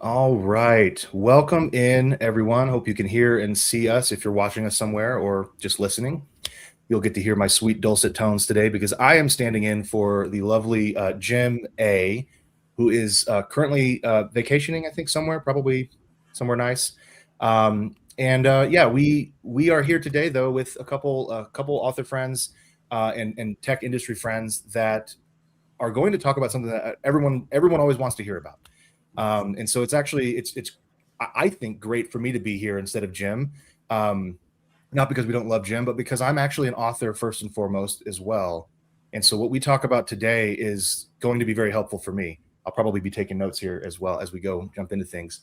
All right. Welcome in, everyone. Hope you can hear and see us if you're watching us somewhere or just listening. You'll get to hear my sweet dulcet tones today because I am standing in for the lovely Jim A, who is currently vacationing, I think, somewhere, probably somewhere nice. Yeah, we are here today though with a couple author friends and tech industry friends that are going to talk about something that everyone always wants to hear about. And so it's actually it's I think great for me to be here instead of Jim. Not because we don't love Jim, but because I'm actually an author first and foremost as well. And so what we talk about today is going to be very helpful for me. I'll probably be taking notes here as well as we go jump into things.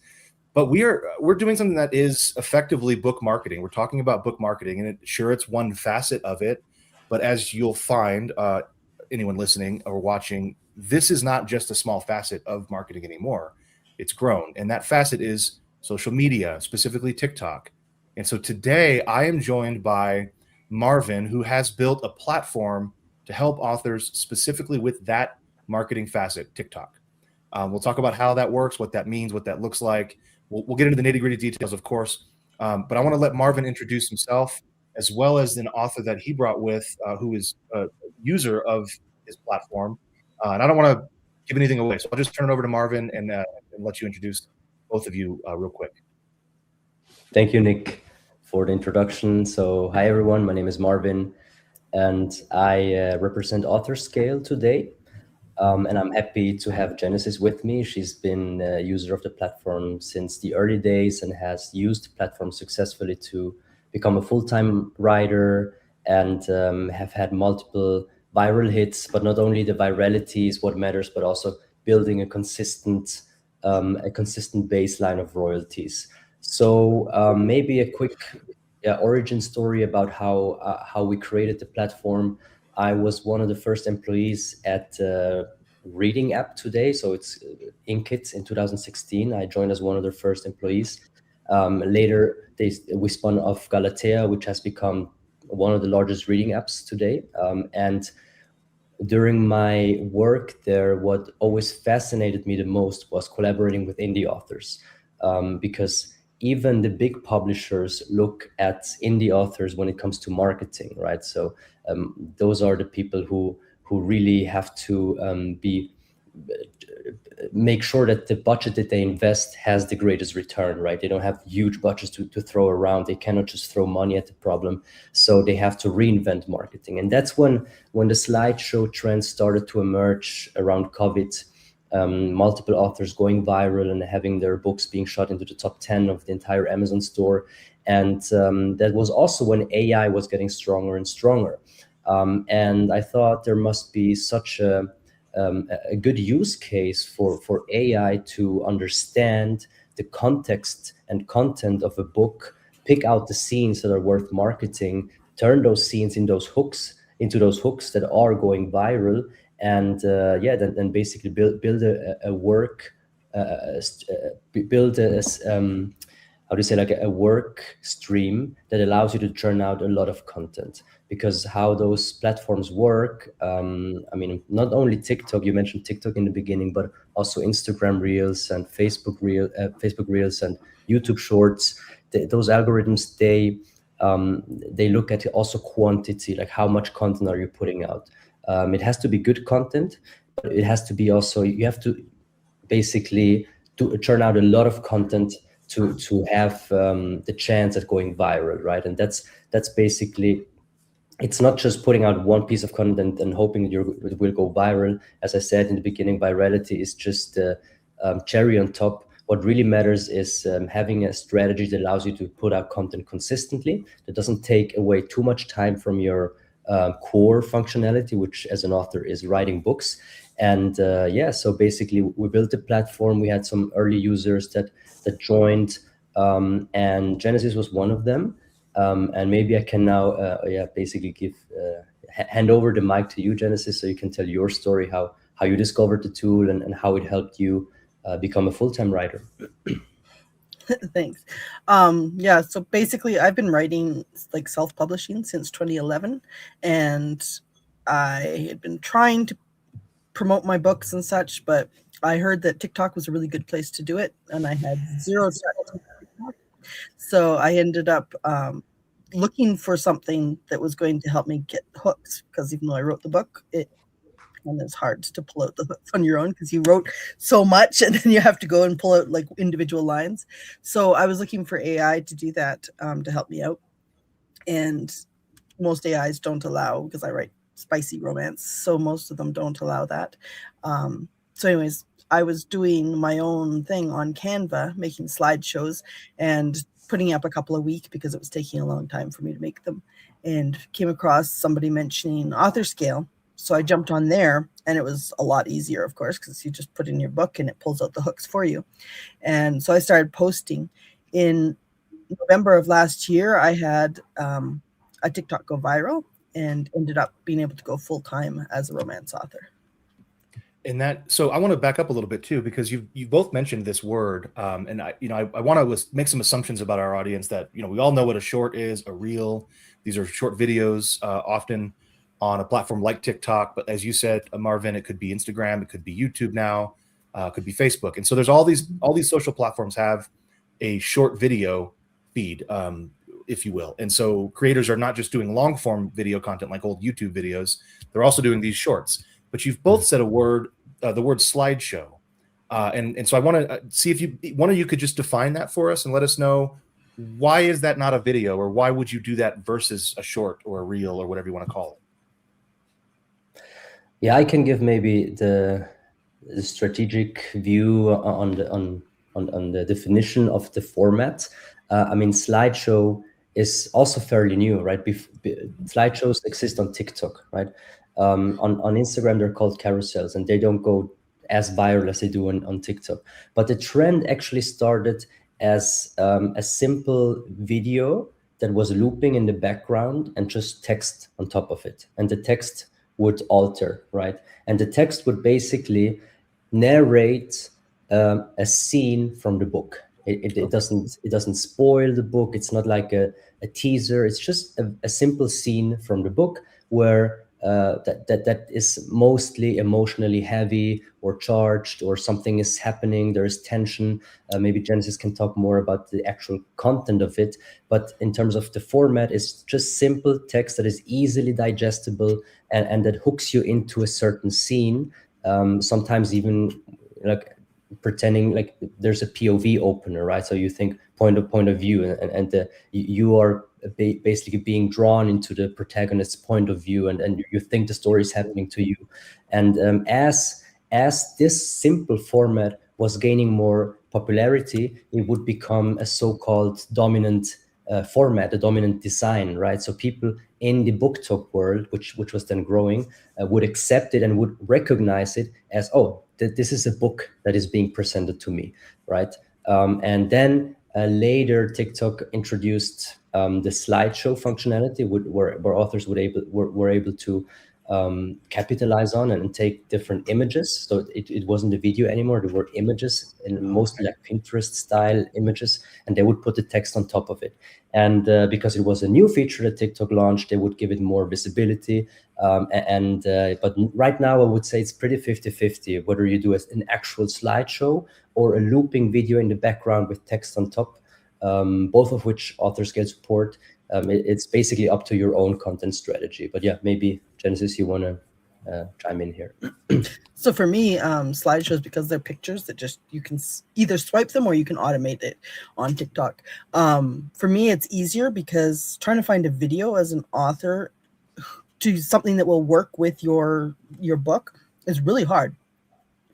But we're doing something that is effectively book marketing. We're talking about book marketing, and it's one facet of it. But as you'll find, anyone listening or watching, this is not just a small facet of marketing anymore. It's grown, and that facet is social media, specifically TikTok. And so today I am joined by Marvin, who has built a platform to help authors specifically with that marketing facet, TikTok. We'll talk about how that works, what that means, what that looks like. We'll get into the nitty-gritty details, of course. But I want to let Marvin introduce himself, as well as an author that he brought with, who is a user of his platform. And I don't want to give anything away, so I'll just turn it over to Marvin and let you introduce both of you real quick. Thank you, Nick, for the introduction. So, hi everyone, my name is Marvin, and I represent AuthorScale today. And I'm happy to have Genesis with me. She's been a user of the platform since the early days and has used the platform successfully to become a full-time writer and have had multiple viral hits. But not only the virality is what matters, but also building a consistent baseline of royalties. So maybe a quick origin story about how we created the platform. I was one of the first employees at Reading app today. So it's Inkit in 2016. I joined as one of their first employees. Later, we spun off Galatea, which has become one of the largest reading apps today. And during my work there, what always fascinated me the most was collaborating with indie authors, because even the big publishers look at indie authors when it comes to marketing, right? So those are the people who really have to make sure that the budget that they invest has the greatest return, right? They don't have huge budgets to throw around. They cannot just throw money at the problem. So they have to reinvent marketing. And that's when the slideshow trend started to emerge around COVID. Multiple authors going viral and having their books being shot into the top 10 of the entire Amazon store. And that was also when AI was getting stronger and stronger. And I thought there must be such a good use case for AI to understand the context and content of a book, pick out the scenes that are worth marketing, turn those scenes into those hooks that are going viral, and then basically build a work, build a how do you say, like a work stream that allows you to churn out a lot of content. Because how those platforms work, I mean, not only TikTok, you mentioned TikTok in the beginning, but also Instagram Reels and Facebook Reels and YouTube Shorts. Those algorithms, they look at also quantity, like how much content are you putting out. It has to be good content, but it has to be also, you have to basically churn out a lot of content to have the chance at going viral, right? And that's basically, it's not just putting out one piece of content and hoping it will go viral. As I said in the beginning, virality is just the cherry on top. What really matters is having a strategy that allows you to put out content consistently, that doesn't take away too much time from your core functionality, which as an author is writing books. And so basically we built a platform. We had some early users that joined, and Genesis was one of them. And maybe I can now basically hand over the mic to you, Genesis, so you can tell your story, how you discovered the tool and how it helped you become a full-time writer. Thanks. So basically I've been writing like self-publishing since 2011, and I had been trying to promote my books and such, but I heard that TikTok was a really good place to do it, and I had zero TikTok. So I ended up looking for something that was going to help me get hooks, because even though I wrote the book, and it's hard to pull out the hooks on your own because you wrote so much and then you have to go and pull out like individual lines. So I was looking for AI to do that, to help me out. And most AIs don't allow, because I write spicy romance, so most of them don't allow that. So anyways, I was doing my own thing on Canva, making slideshows and putting up a couple a week because it was taking a long time for me to make them, and came across somebody mentioning AuthorScale. So I jumped on there, and it was a lot easier, of course, because you just put in your book and it pulls out the hooks for you. And so I started posting. In November of last year, I had a TikTok go viral and ended up being able to go full time as a romance author. And that, so I want to back up a little bit too, because you both mentioned this word, and I want to make some assumptions about our audience that, we all know what a short is, a reel. These are short videos, often on a platform like TikTok, but as you said, Marvin, it could be Instagram, it could be YouTube now, it could be Facebook, and so there's all these social platforms have a short video feed, if you will, and so creators are not just doing long form video content like old YouTube videos; they're also doing these shorts. But you've both said the word slideshow, and so I want to see if one of you could just define that for us and let us know, why is that not a video, or why would you do that versus a short or a reel or whatever you want to call it? Yeah, I can give maybe the strategic view on the definition of the format. I mean, slideshow is also fairly new, right? Slideshows exist on TikTok, right? On Instagram, they're called carousels, and they don't go as viral as they do on TikTok. But the trend actually started as a simple video that was looping in the background and just text on top of it. And the text would alter, right? And the text would basically narrate a scene from the book. It doesn't spoil the book. It's not like a teaser. It's just a simple scene from the book where that is mostly emotionally heavy or charged, or something is happening. There is tension. Maybe Genesis can talk more about the actual content of it. But in terms of the format, it's just simple text that is easily digestible and that hooks you into a certain scene. Sometimes even like pretending like there's a POV opener, right? So you think point of view, and you are basically being drawn into the protagonist's point of view, and you think the story is happening to you. And as this simple format was gaining more popularity, it would become a so-called dominant format, a dominant design, right? So people in the BookTok world, which was then growing, would accept it and would recognize it as, oh, this is a book that is being presented to me, right? And then later, TikTok introduced the slideshow functionality, where authors were able to capitalize on and take different images. So it wasn't a video anymore. There were images, and mostly like Pinterest style images, and they would put the text on top of it. And because it was a new feature that TikTok launched, they would give it more visibility. But right now, I would say it's pretty 50-50, whether you do an actual slideshow or a looping video in the background with text on top, both of which AuthorScale support. It's basically up to your own content strategy. But yeah, maybe Genesis, you want to chime in here. So for me, slideshows, because they're pictures that just, you can either swipe them or you can automate it on TikTok. For me, it's easier because trying to find a video as an author to something that will work with your book is really hard.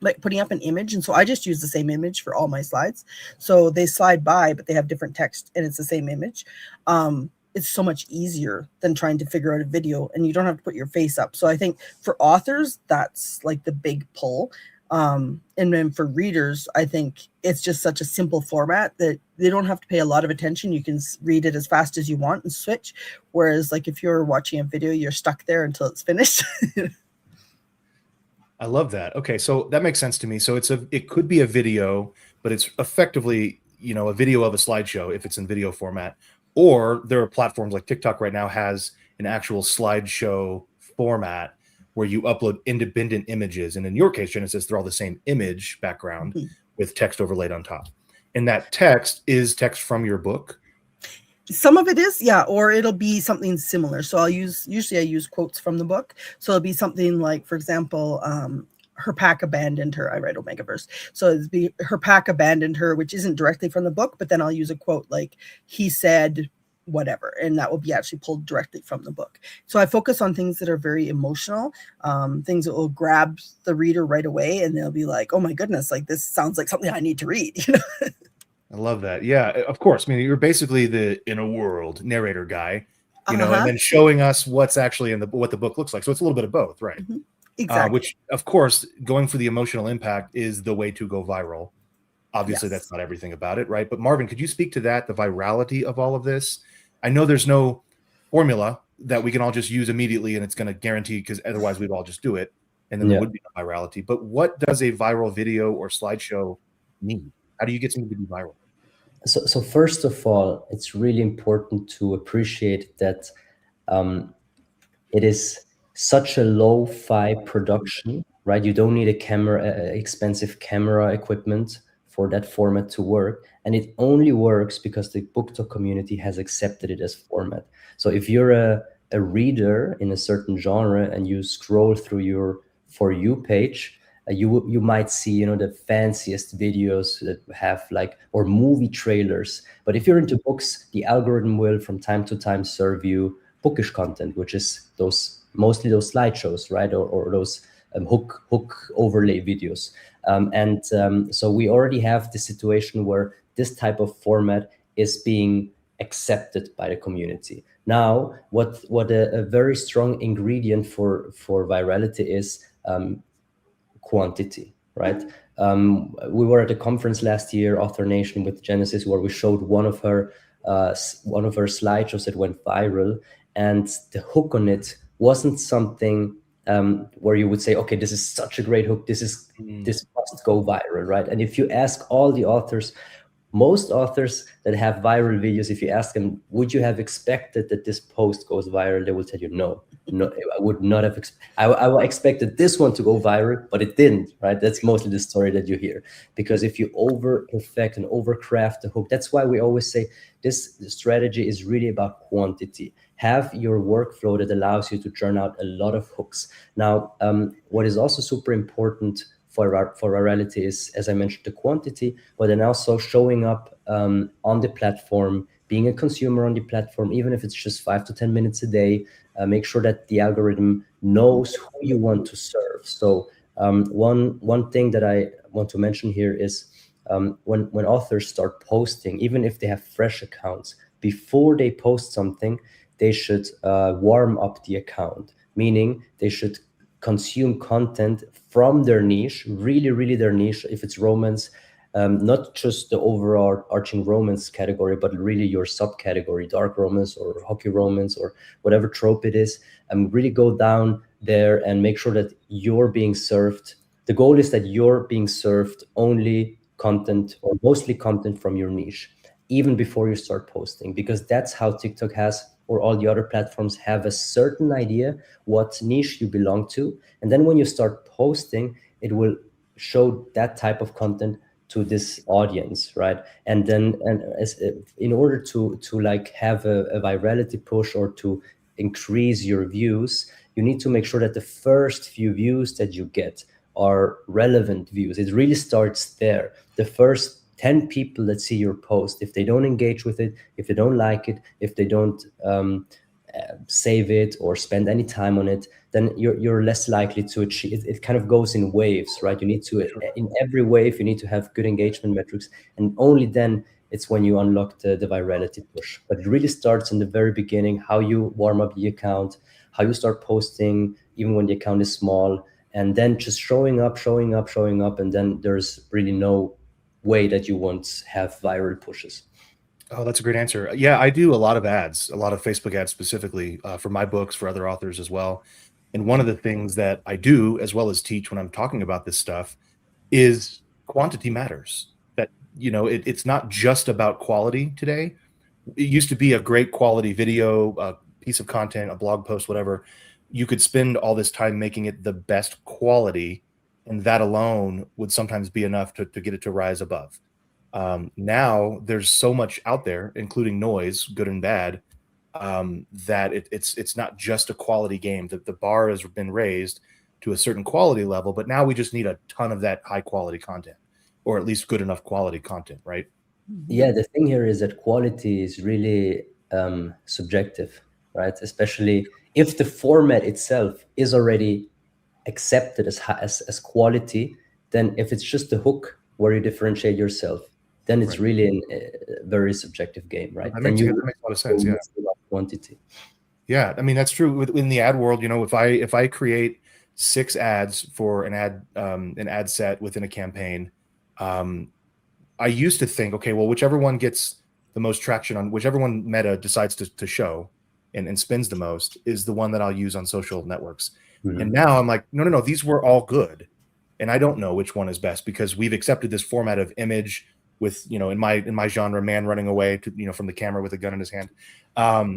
Like putting up an image, and so I just use the same image for all my slides. So they slide by, but they have different text, and it's the same image. It's so much easier than trying to figure out a video, and you don't have to put your face up. So I think for authors, that's like the big pull. And then for readers, I think it's just such a simple format that they don't have to pay a lot of attention. You can read it as fast as you want and switch. Whereas like if you're watching a video, you're stuck there until it's finished. I love that. Okay, so that makes sense to me. So it could be a video, but it's effectively, a video of a slideshow if it's in video format. Or there are platforms like TikTok right now has an actual slideshow format. where you upload independent images. And in your case, Genesis, they're all the same image background with text overlaid on top. And that text is text from your book. Some of it is, yeah, or it'll be something similar. So usually I use quotes from the book. So it'll be something like, for example, her pack abandoned her. I write Omegaverse. So it'd be her pack abandoned her, which isn't directly from the book, but then I'll use a quote like, he said whatever, and that will be actually pulled directly from the book. So I focus on things that are very emotional, things that will grab the reader right away, and they'll be like, oh my goodness, like this sounds like something I need to read, you know? I love that. Yeah, of course. I mean, you're basically the in a world narrator guy, you know, and then showing us what's actually in what the book looks like. So it's a little bit of both, right? Exactly. Which, of course, going for the emotional impact is the way to go viral. Obviously, that's not everything about it, right? But Marvin, could you speak to that, the virality of all of this? I know there's no formula that we can all just use immediately and it's going to guarantee, because otherwise we'd all just do it and then there would be no virality. But what does a viral video or slideshow need? How do you get something to be viral? So first of all, it's really important to appreciate that it is such a lo-fi production, right? You don't need a camera, expensive camera equipment for that format to work. And it only works because the BookTok community has accepted it as format. So if you're a reader in a certain genre and you scroll through your For You page, you might see, you know, the fanciest videos that have like, or movie trailers. But if you're into books, the algorithm will from time to time serve you bookish content, which is mostly those slideshows, right? Or those hook overlay videos. So we already have the situation where this type of format is being accepted by the community. Now, what a very strong ingredient for virality is quantity, right? We were at a conference last year, Author Nation, with Genesis, where we showed one of her slideshows that went viral, and the hook on it wasn't something where you would say, okay, this is such a great hook, this must go viral, right? And if you ask all the authors, most authors that have viral videos, if you ask them, would you have expected that this post goes viral? They will tell you, no, I would not have. I expected this one to go viral, but it didn't, right? That's mostly the story that you hear. Because if you over perfect and overcraft the hook, that's why we always say this strategy is really about quantity. Have your workflow that allows you to churn out a lot of hooks. Now, what is also super important for virality is, as I mentioned, the quantity, but then also showing up on the platform, being a consumer on the platform, even if it's just 5 to 10 minutes a day. Make sure that the algorithm knows who you want to serve. So one thing that I want to mention here is when authors start posting, even if they have fresh accounts, before they post something, they should warm up the account, meaning they should consume content from their niche, really their niche. If it's romance, not just the overarching romance category, but really your subcategory, dark romance or hockey romance or whatever trope it is, and really go down there and make sure that you're being served. The goal is that you're being served only content or mostly content from your niche, even before you start posting, because that's how TikTok has, or all the other platforms have, a certain idea what niche you belong to. And then when you start posting, it will show that type of content to this audience, right? And then in order to like have a virality push or to increase your views, you need to make sure that the first few views that you get are relevant views. It really starts there. The first 10 people that see your post, if they don't engage with it, if they don't like it, if they don't save it or spend any time on it, then you're less likely to achieve. It kind of goes in waves, right? You need to, in every wave, you need to have good engagement metrics, and only then it's when you unlock the virality push. But it really starts in the very beginning, how you warm up the account, how you start posting, even when the account is small, and then just showing up, and then there's really no way that you won't have viral pushes. Oh, that's a great answer. Yeah, I do a lot of ads, a lot of Facebook ads specifically for my books, for other authors as well. And one of the things that I do, as well as teach when I'm talking about this stuff, is quantity matters. That, you know, it's not just about quality today. It used to be a great quality video, a piece of content, a blog post, whatever, you could spend all this time making it the best quality, and that alone would sometimes be enough to get it to rise above. Now there's so much out there, including noise, good and bad, that it's not just a quality game. The bar has been raised to a certain quality level, but now we just need a ton of that high quality content, or at least good enough quality content, right? Yeah, the thing here is that quality is really subjective, right? Especially if the format itself is already accepted as quality, then if it's just a hook where you differentiate yourself, then it's really a very subjective game, right? That Then makes a lot of sense. Yeah. Quantity. Yeah, I mean that's true in the ad world. You know, if I create 6 ads for an ad set within a campaign, I used to think, okay, well, whichever one gets the most traction on, whichever one Meta decides to show and spins the most is the one that I'll use on social networks. And now I'm like, no, these were all good, and I don't know which one is best because we've accepted this format of image with, you know, in my genre, man running away to, you know, from the camera with a gun in his hand.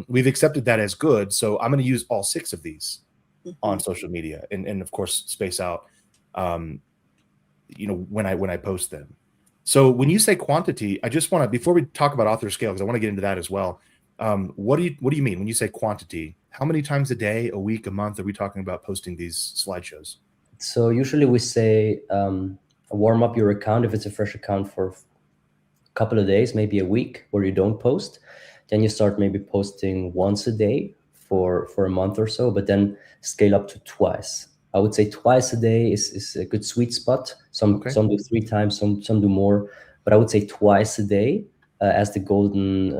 We've accepted that as good, so I'm going to use all 6 of these on social media, and of course space out, you know, when I post them. So when you say quantity, I just want to, before we talk about AuthorScale, because I want to get into that as well. What do you mean when you say quantity? How many times a day, a week, a month are we talking about posting these slideshows? So usually we say warm up your account if it's a fresh account for a couple of days, maybe a week where you don't post. Then you start maybe posting once a day for a month or so, but then scale up to twice. I would say twice a day is a good sweet spot. Some do 3 times, some do more, but I would say twice a day as the golden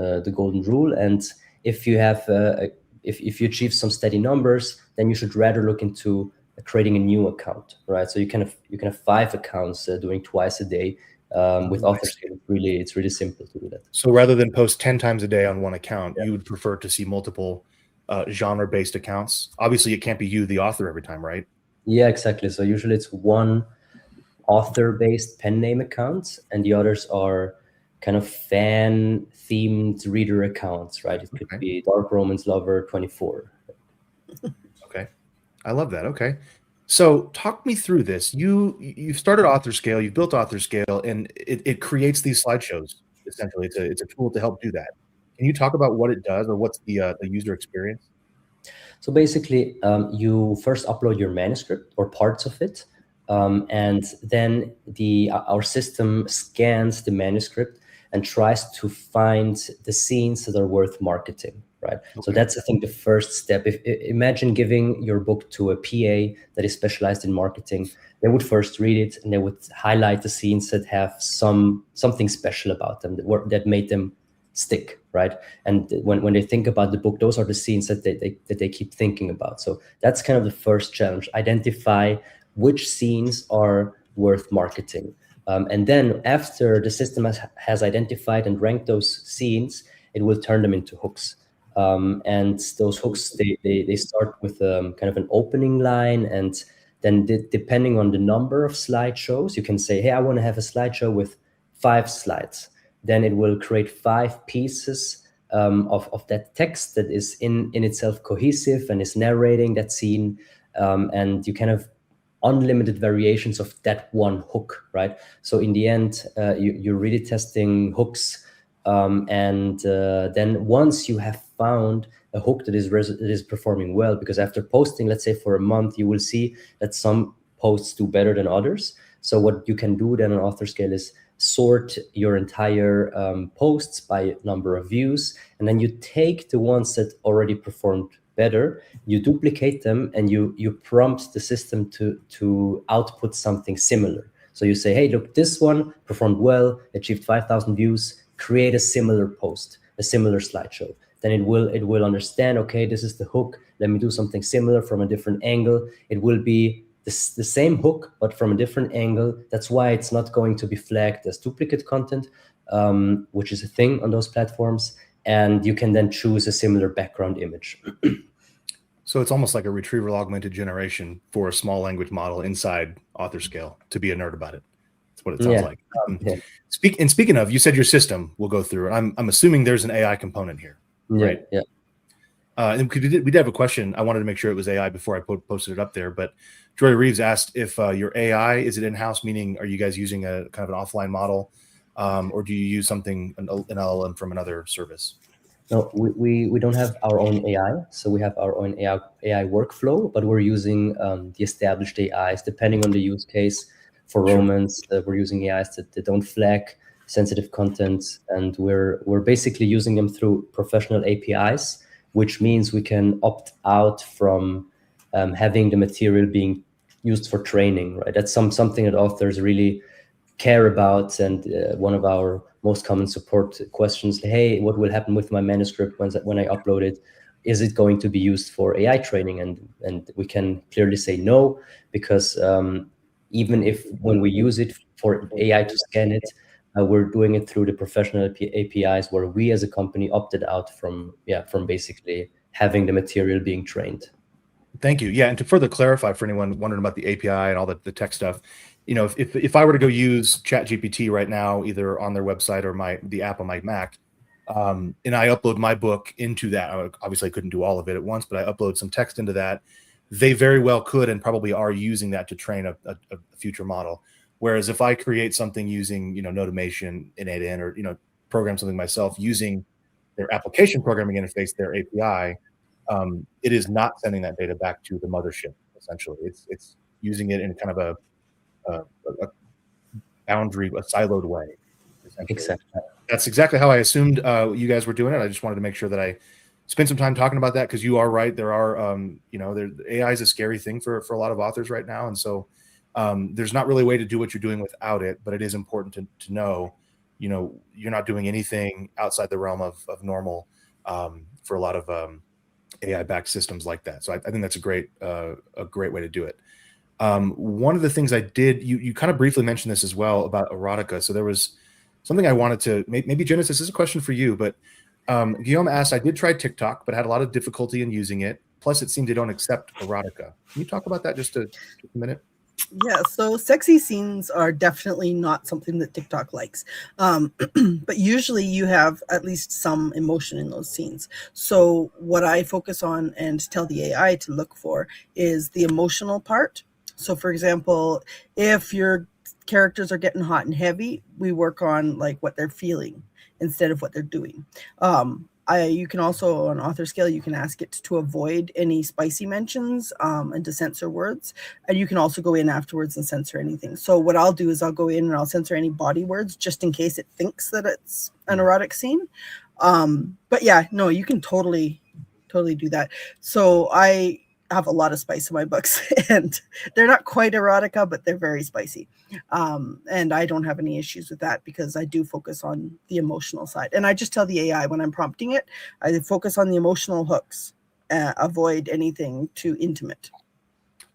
rule. And if you have if you achieve some steady numbers, then you should rather look into creating a new account, right? So you can have 5 accounts doing twice a day. With AuthorScale, it's really simple to do that. So rather than post 10 times a day on one account, you would prefer to see multiple genre-based accounts. Obviously, it can't be you, the author, every time, right? Yeah, exactly. So usually it's one author-based pen name account, and the others are kind of fan-themed reader accounts, right? It could be Dark Romance Lover 24. Okay, I love that. Okay, so talk me through this. You've started AuthorScale, you've built AuthorScale, and it creates these slideshows. Essentially, it's a tool to help do that. Can you talk about what it does, or what's the user experience? So basically, you first upload your manuscript or parts of it, and then our system scans the manuscript and tries to find the scenes that are worth marketing, right? Okay. So that's, I think, the first step. Imagine giving your book to a PA that is specialized in marketing. They would first read it, and they would highlight the scenes that have something special about them that made them stick, right? And when they think about the book, those are the scenes that they keep thinking about. So that's kind of the first challenge: identify which scenes are worth marketing. And then after the system has identified and ranked those scenes, it will turn them into hooks. And those hooks, they start with kind of an opening line, and then depending on the number of slideshows, you can say, hey, I want to have a slideshow with 5 slides. Then it will create 5 pieces of that text that is in itself cohesive and is narrating that scene. And you kind of unlimited variations of that one hook, right? So in the end, you're really testing hooks. And then once you have found a hook that is performing well, because after posting, let's say for a month, you will see that some posts do better than others. So what you can do then on AuthorScale is sort your entire posts by number of views, and then you take the ones that already performed better, you duplicate them, and you prompt the system to output something similar. So you say, hey, look, this one performed well, achieved 5,000 views, create a similar post, a similar slideshow. Then it will understand, okay, this is the hook, let me do something similar from a different angle. It will be the same hook, but from a different angle. That's why it's not going to be flagged as duplicate content, which is a thing on those platforms. And you can then choose a similar background image. So it's almost like a retrieval augmented generation for a small language model inside AuthorScale, to be a nerd about it. That's what it sounds like. Speaking of, you said your system will go through, and I'm assuming there's an AI component here, right? Yeah. And we did have a question. I wanted to make sure it was AI before I posted it up there. But Joy Reeves asked if your AI, is it in-house, meaning are you guys using a kind of an offline model, or do you use something, an LLM from another service? No, we don't have our own AI. So we have our own AI workflow, but we're using the established AIs depending on the use case. For romance, we're using AIs that don't flag sensitive content, and we're basically using them through professional APIs, which means we can opt out from having the material being used for training, right? That's something that authors really care about, and one of our most common support questions, hey, what will happen with my manuscript when I upload it? Is it going to be used for AI training? And we can clearly say no, because even if when we use it for AI to scan it, we're doing it through the professional APIs, where we as a company opted out from basically having the material being trained. Thank you. Yeah, and to further clarify for anyone wondering about the API and all the tech stuff, if I were to go use ChatGPT right now, either on their website or the app on my Mac, and I upload my book into that, obviously I couldn't do all of it at once, but I upload some text into that, they very well could and probably are using that to train a future model. Whereas if I create something using, Notamation, Innate, or, program something myself using their application programming interface, their API, it is not sending that data back to the mothership. Essentially, it's using it in kind of a boundary, a siloed way. Exactly. That's exactly how I assumed you guys were doing it. I just wanted to make sure that I spent some time talking about that, because you are right. There are, AI is a scary thing for a lot of authors right now, and so there's not really a way to do what you're doing without it. But it is important to know, you're not doing anything outside the realm of normal for a lot of AI-backed systems like that. So I think that's a great way to do it. One of the things I did, you kind of briefly mentioned this as well about erotica. So there was something I wanted to, maybe Genesis, this is a question for you, but Guillaume asked, I did try TikTok, but had a lot of difficulty in using it. Plus it seemed they don't accept erotica. Can you talk about that just a minute? Yeah, so sexy scenes are definitely not something that TikTok likes. But usually you have at least some emotion in those scenes. So what I focus on and tell the AI to look for is the emotional part. So for example, if your characters are getting hot and heavy, we work on like what they're feeling instead of what they're doing. You can also, on AuthorScale, you can ask it to avoid any spicy mentions and to censor words. And you can also go in afterwards and censor anything. So what I'll do is I'll go in and I'll censor any body words just in case it thinks that it's an erotic scene. But yeah, no, you can totally do that. So I have a lot of spice in my books, and they're not quite erotica, but they're very spicy. And I don't have any issues with that, because I do focus on the emotional side. And I just tell the AI when I'm prompting it, I focus on the emotional hooks, avoid anything too intimate.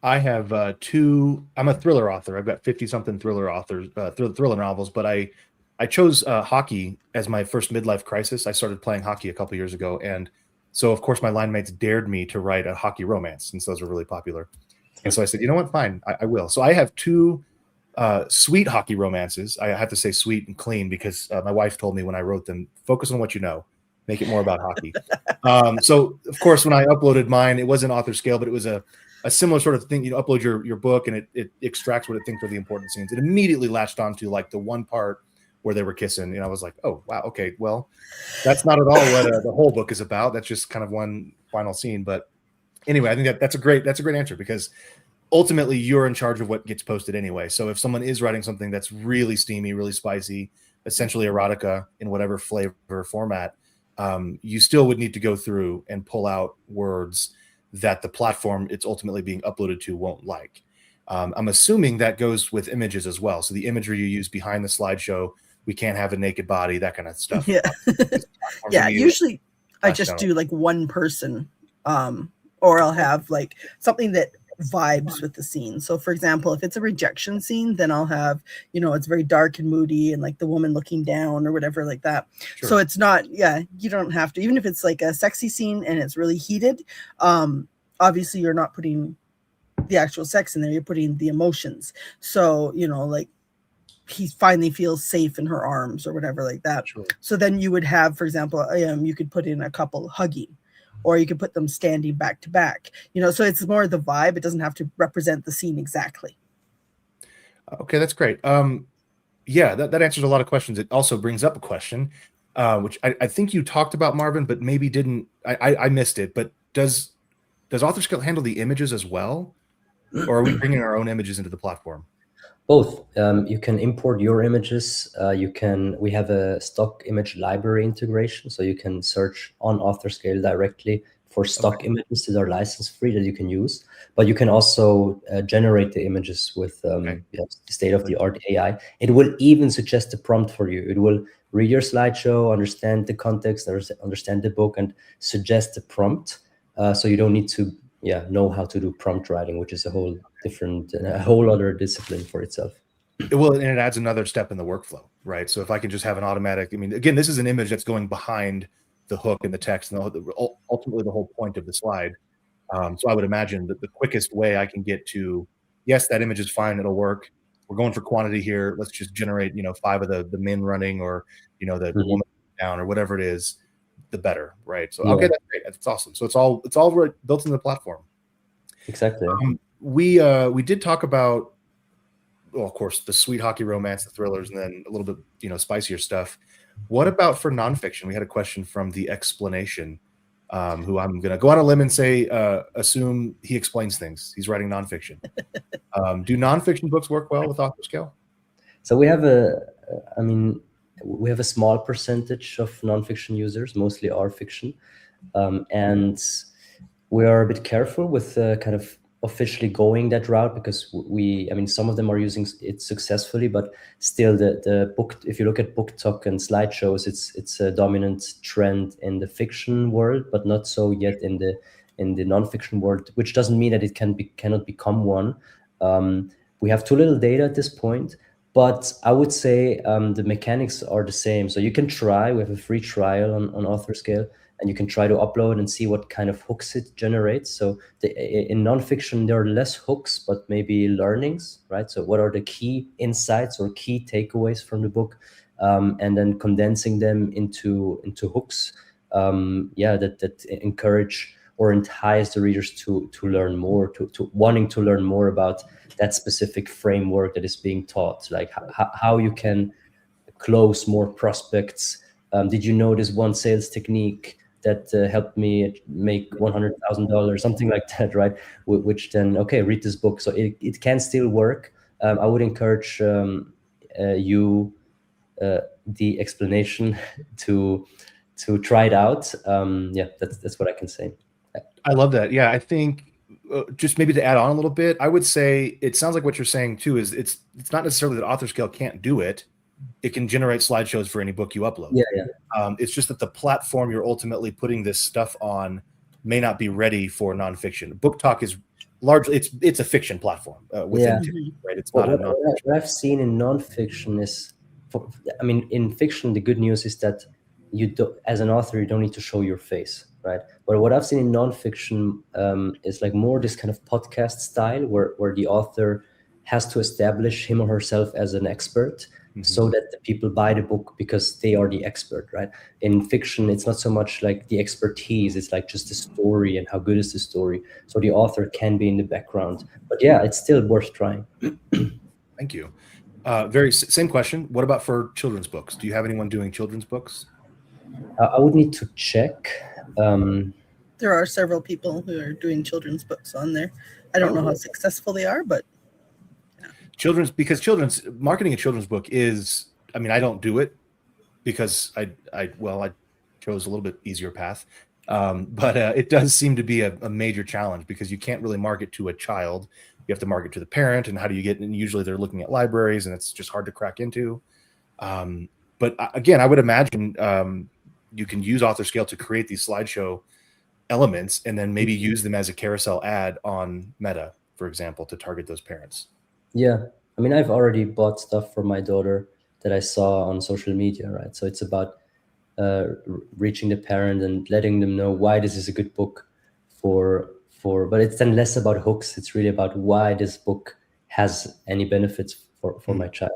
I have I'm a thriller author. I've got 50-something thriller authors, thriller novels, but I chose hockey as my first midlife crisis. I started playing hockey a couple years ago, and so of course my line mates dared me to write a hockey romance, since those were really popular. And so I said, you know what, fine, I will. So I have two sweet hockey romances. I have to say sweet and clean, because my wife told me when I wrote them, focus on what you know, make it more about hockey. So of course, when I uploaded mine, it wasn't AuthorScale, but it was a similar sort of thing. You upload your book, and it extracts what it thinks are the important scenes. It immediately latched onto like the one part where they were kissing, and I was like, oh wow, okay, well, that's not at all what the whole book is about. That's just kind of one final scene. But anyway, I think that's a great answer, because ultimately you're in charge of what gets posted anyway. So if someone is writing something that's really steamy, really spicy, essentially erotica in whatever flavor format, you still would need to go through and pull out words that the platform it's ultimately being uploaded to won't like. I'm assuming that goes with images as well. So the imagery you use behind the slideshow, we can't have a naked body, that kind of stuff. Yeah. Yeah, usually I just do like one person, or I'll have like something that vibes with the scene. So for example, if it's a rejection scene, then I'll have, it's very dark and moody and like the woman looking down or whatever like that. Sure. So it's not, you don't have to, even if it's like a sexy scene and it's really heated, obviously you're not putting the actual sex in there, you're putting the emotions. So, like he finally feels safe in her arms or whatever like that. Sure. So then you would have, for example, you could put in a couple hugging, or you can put them standing back to back. So it's more the vibe. It doesn't have to represent the scene exactly. Okay, that's great. Yeah, that answers a lot of questions. It also brings up a question, which I think you talked about, Marvin, but maybe didn't. I missed it. But does AuthorScale handle the images as well, or are we bringing our own images into the platform? Both. You can import your images. We have a stock image library integration, so you can search on AuthorScale directly for stock images that are license free that you can use. But you can also generate the images with state of the art AI. It will even suggest a prompt for you. It will read your slideshow, understand the context, understand the book, and suggest a prompt. So you don't need to know how to do prompt writing, which is a whole other discipline for itself. Well, and it adds another step in the workflow, right? So if I can just have an automatic, again, this is an image that's going behind the hook and the text, and ultimately the whole point of the slide. So I would imagine that the quickest way I can get to, yes, that image is fine, it'll work. We're going for quantity here. Let's just generate, 5 of the men running, or the woman down, or whatever it is, the better, right? So okay, that's great. That's awesome. So it's all built into the platform. Exactly. We did talk about, well, of course, the sweet hockey romance, the thrillers, and then a little bit, spicier stuff. What about for nonfiction? We had a question from the explanation, who I'm going to go on a limb and say, assume he explains things. He's writing nonfiction. Do nonfiction books work well with AuthorScale? So we have a small percentage of nonfiction users, mostly are fiction. And we are a bit careful with kind of officially going that route, because some of them are using it successfully, but still the book, if you look at BookTok and slideshows, it's a dominant trend in the fiction world, but not so yet in the nonfiction world, which doesn't mean that it cannot become one. We have too little data at this point, but I would say the mechanics are the same. So you can try. We have a free trial on AuthorScale, and you can try to upload and see what kind of hooks it generates. So in nonfiction, there are less hooks, but maybe learnings, right? So what are the key insights or key takeaways from the book, and then condensing them into hooks, that encourage or entice the readers to learn more, to wanting to learn more about that specific framework that is being taught, like how you can close more prospects. Did you know this one sales technique that helped me make $100,000, something like that, right? Which then, read this book. So it can still work. I would encourage the explanation to try it out. That's what I can say. I love that. Yeah, I think just maybe to add on a little bit, I would say it sounds like what you're saying too is it's not necessarily that AuthorScale can't do it. It can generate slideshows for any book you upload. Yeah. It's just that the platform you're ultimately putting this stuff on may not be ready for nonfiction. BookTok is largely it's a fiction platform within two, right? It's not what I've seen in nonfiction is, in fiction, the good news is that as an author, you don't need to show your face, right? But what I've seen in nonfiction is like more this kind of podcast style, where the author has to establish him or herself as an expert, so that the people buy the book because they are the expert, right? In fiction, it's not so much like the expertise, it's like just the story and how good is the story. So the author can be in the background. But yeah, it's still worth trying. Thank you. Same question. What about for children's books? Do you have anyone doing children's books? I would need to check. There are several people who are doing children's books on there. I don't know how successful they are, but children's marketing a children's book is, I don't do it because I chose a little bit easier path. But it does seem to be a major challenge, because you can't really market to a child. You have to market to the parent, and how do you get, and usually they're looking at libraries, and it's just hard to crack into. But again, I would imagine you can use AuthorScale to create these slideshow elements, and then maybe use them as a carousel ad on Meta, for example, to target those parents. Yeah, I've already bought stuff for my daughter that I saw on social media, right? So it's about reaching the parent and letting them know why this is a good book but it's then less about hooks. It's really about why this book has any benefits for my child.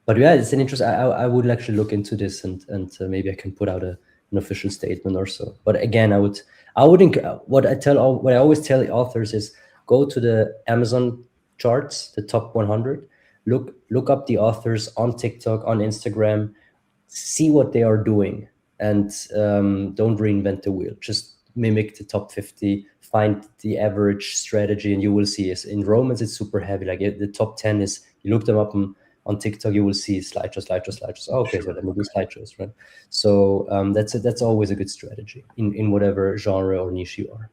But yeah, it's an interest. I would actually look into this, and maybe I can put out a an official statement or so. But again, what I always tell authors is go to the Amazon charts, the top 100, look up the authors on TikTok, on Instagram, see what they are doing, and don't reinvent the wheel. Just mimic the top 50, find the average strategy, and you will see. In Romans, it's super heavy. Like the top 10 is, you look them up on TikTok, you will see slideshows. Oh, okay, so let me do slideshows, right? So that's always a good strategy in whatever genre or niche you are.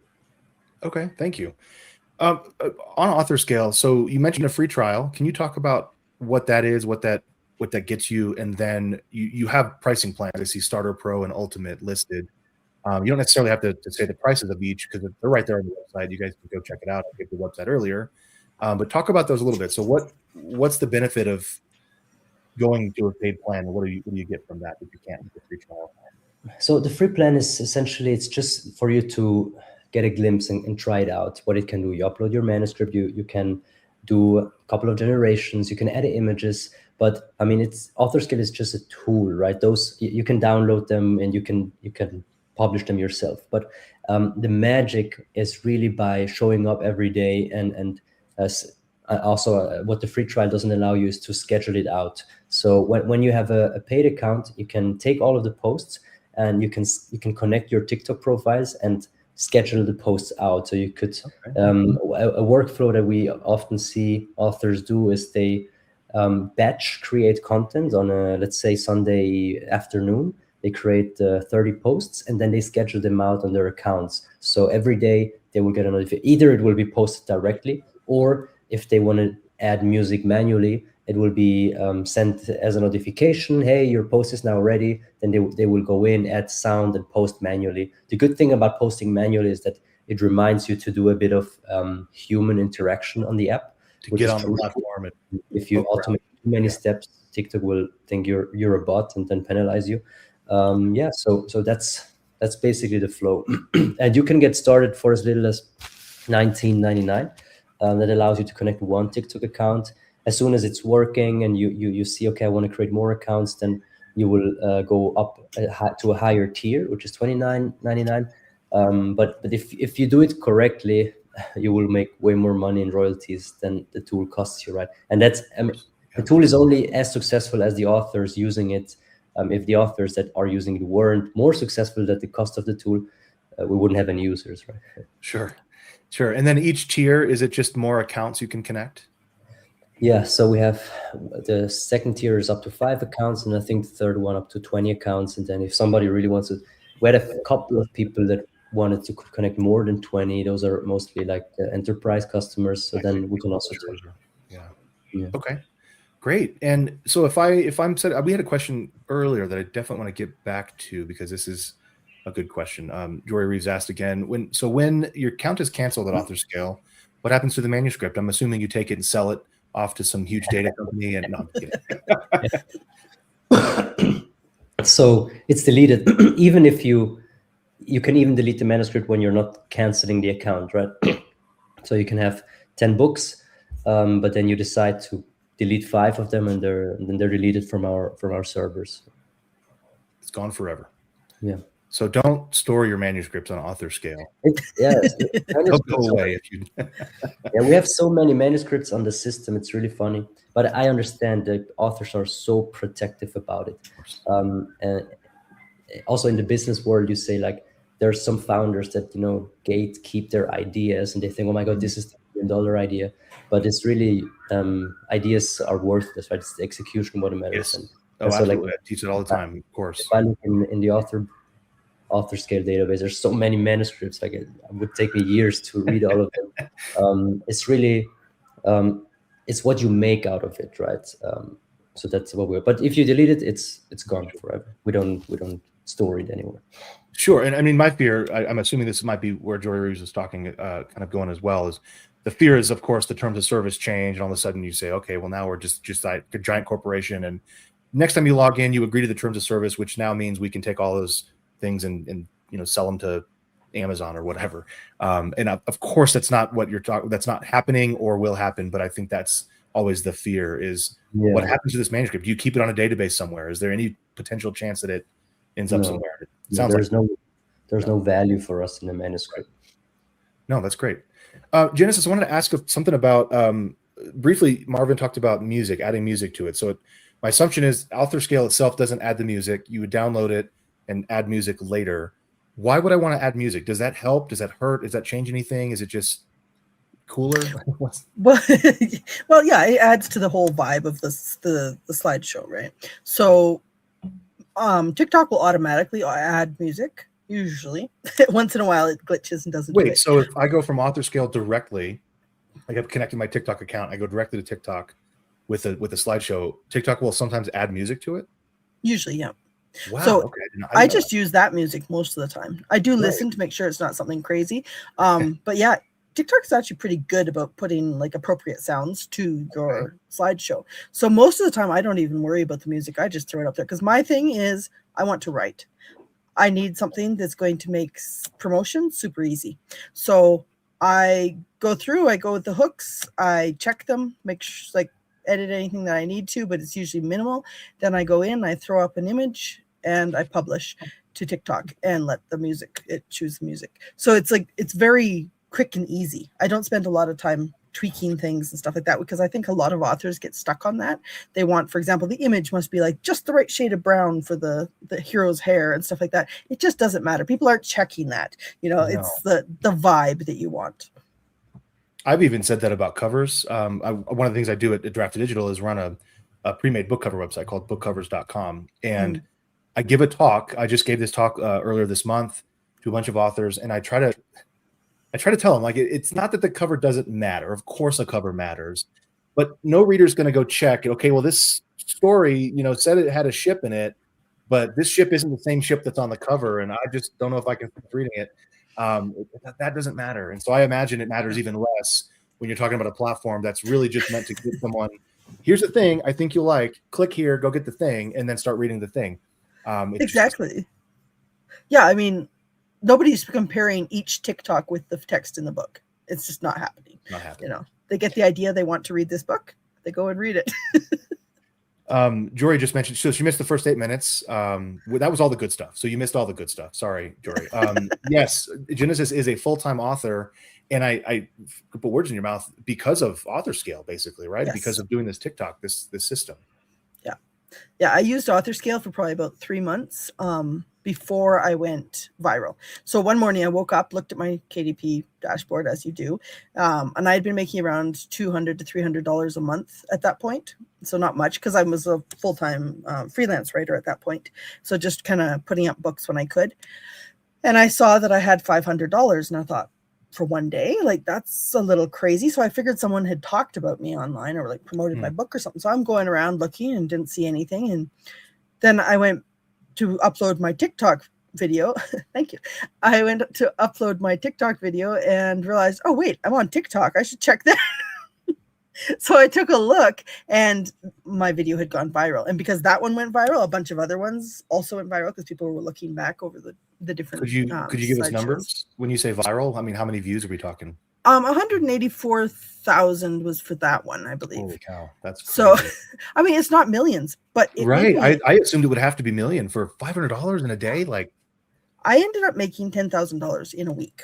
Okay, thank you. On AuthorScale, so you mentioned a free trial. Can you talk about what that is, what that gets you, and then you have pricing plans. I see Starter, Pro, and Ultimate listed. You don't necessarily have to say the prices of each because they're right there on the website. You guys can go check it out. I gave the website earlier, but talk about those a little bit. So what's the benefit of going to a paid plan, and what do you get from that if you can't get a free trial? So the free plan is essentially, it's just for you to get a glimpse and try it out, what it can do. You upload your manuscript, you can do a couple of generations, you can edit images, but I mean, AuthorScale is just a tool, right? Those, you can download them and you can publish them yourself. But the magic is really by showing up every day, and also what the free trial doesn't allow you is to schedule it out. So when you have a paid account, you can take all of the posts and you can connect your TikTok profiles and schedule the posts out. So you could, a workflow that we often see authors do is they batch create content on a, let's say, Sunday afternoon. They create 30 posts and then they schedule them out on their accounts. So every day they will get a notification. Either it will be posted directly, or if they want to add music manually, it will be sent as a notification. Hey, your post is now ready. Then they will go in, add sound, and post manually. The good thing about posting manually is that it reminds you to do a bit of human interaction on the app. To get on the platform. If you automate too many steps, TikTok will think you're a bot and then penalize you. So that's basically the flow. And you can get started for as little as $19.99. That allows you to connect one TikTok account. As soon as it's working and you see, okay, I want to create more accounts, then you will go up to a higher tier, which is $29.99. But if you do it correctly, you will make way more money in royalties than the tool costs you, right? And that's, the tool is only as successful as the authors using it. If the authors that are using it weren't more successful at the cost of the tool, we wouldn't have any users, right? Sure. And then each tier, is it just more accounts you can connect? Yeah, so we have the second tier is up to 5 accounts, and I think the third one up to 20 accounts. And then if somebody really wants to, we had a couple of people that wanted to connect more than 20. Those are mostly like enterprise customers. So then we can also charge. Yeah. Okay. Great. And so if I'm set, we had a question earlier that I definitely want to get back to because this is a good question. Jory Reeves asked again, when your account is canceled at AuthorScale, what happens to the manuscript? I'm assuming you take it and sell it off to some huge data company and no, So it's deleted. Even if you can even delete the manuscript when you're not canceling the account, right? So you can have 10 books, but then you decide to delete 5 of them, and then they're deleted from our servers. It's gone forever. Yeah. So don't store your manuscripts on AuthorScale. Don't go away if you. Yeah, we have so many manuscripts on the system. It's really funny, but I understand that authors are so protective about it. And also in the business world, you say like there's some founders that gatekeep their ideas, and they think, oh my God, this is the $1 million idea, but it's really ideas are worthless, right? It's the execution what matters. Yes. Absolutely. I teach it all the time, of course. If I look in the AuthorScale database, there's so many manuscripts, like it would take me years to read all of them. It's really it's what you make out of it, right? So that's what but if you delete it, it's gone forever. We don't store it anywhere. Sure. And I mean, my fear, I'm assuming this might be where Jory Reeves is talking, kind of going as well, is the fear is, of course, the terms of service change, and all of a sudden you say, okay, well, now we're just like a giant corporation, and next time you log in, you agree to the terms of service, which now means we can take all those things and sell them to Amazon or whatever. And of course, that's not what you're talking. That's not happening or will happen. But I think that's always the fear: is what happens to this manuscript? Do you keep it on a database somewhere? Is there any potential chance that it ends up somewhere? Sounds there's no value for us in the manuscript. No, that's great. Genesis, I wanted to ask something about, briefly, Marvin talked about music, adding music to it. So my assumption is AuthorScale itself doesn't add the music. You would download it and add music later. Why would I want to add music? Does that help? Does that hurt? Does that change anything? Is it just cooler? Well, well, yeah, it adds to the whole vibe of the slideshow, right? So TikTok will automatically add music. Usually, once in a while it glitches and doesn't. Wait, so if I go from AuthorScale directly, like I've connected my TikTok account, I go directly to TikTok with a slideshow. TikTok will sometimes add music to it. Usually, yeah. Wow. So okay. I just use that music most of the time. I do listen to make sure it's not something crazy. But yeah, TikTok is actually pretty good about putting like appropriate sounds to your slideshow. So most of the time, I don't even worry about the music. I just throw it up there because my thing is I want to write. I need something that's going to make promotion super easy. So I go with the hooks, I check them, make sure, like edit anything that I need to, but it's usually minimal. Then I go in, I throw up an image and I publish to TikTok and let it choose the music. So it's like, it's very quick and easy. I don't spend a lot of time tweaking things and stuff like that because I think a lot of authors get stuck on that. They want, for example, the image must be like just the right shade of brown for the hero's hair and stuff like that. It just doesn't matter. People aren't checking that. It's the vibe that you want. I've even said that about covers. One of the things I do at Drafted Digital is run a pre-made book cover website called bookcovers.com. And I give a talk. I just gave this talk earlier this month to a bunch of authors. And I try to tell them, like, it's not that the cover doesn't matter. Of course a cover matters. But no reader's going to go check, okay, well, this story, said it had a ship in it, but this ship isn't the same ship that's on the cover. And I just don't know if I can finish reading it. That doesn't matter. And so I imagine it matters even less when you're talking about a platform that's really just meant to give someone, here's the thing I think you'll like, click here, go get the thing, and then start reading the thing. Exactly. Yeah, I mean, nobody's comparing each TikTok with the text in the book. It's just not happening. They get the idea, they want to read this book, they go and read it. Jory just mentioned, so she missed the first 8 minutes. That was all the good stuff. So you missed all the good stuff. Sorry, Jory. Yes, Genesis is a full-time author, and I put words in your mouth because of AuthorScale, basically, right? Yes. Because of doing this TikTok, this system. Yeah, I used AuthorScale for probably about 3 months before I went viral. So one morning I woke up, looked at my KDP dashboard, as you do, and I had been making around $200 to $300 a month at that point. So not much, because I was a full-time freelance writer at that point. So just kind of putting up books when I could. And I saw that I had $500, and I thought, for one day, like, that's a little crazy. So I figured someone had talked about me online or like promoted my book or something. So I'm going around looking and didn't see anything. And then I went to upload my TikTok video. Thank you. I went to upload my TikTok video and realized, oh wait, I'm on TikTok. I should check that. So I took a look and my video had gone viral. And because that one went viral, a bunch of other ones also went viral because people were looking back over the different. Could you give us numbers when you say viral? I mean, how many views are we talking? 184,000 was for that one, I believe. Holy cow, that's crazy. So. I mean, it's not millions, but right. I assumed it would have to be million for $500 in a day. Like, I ended up making $10,000 in a week,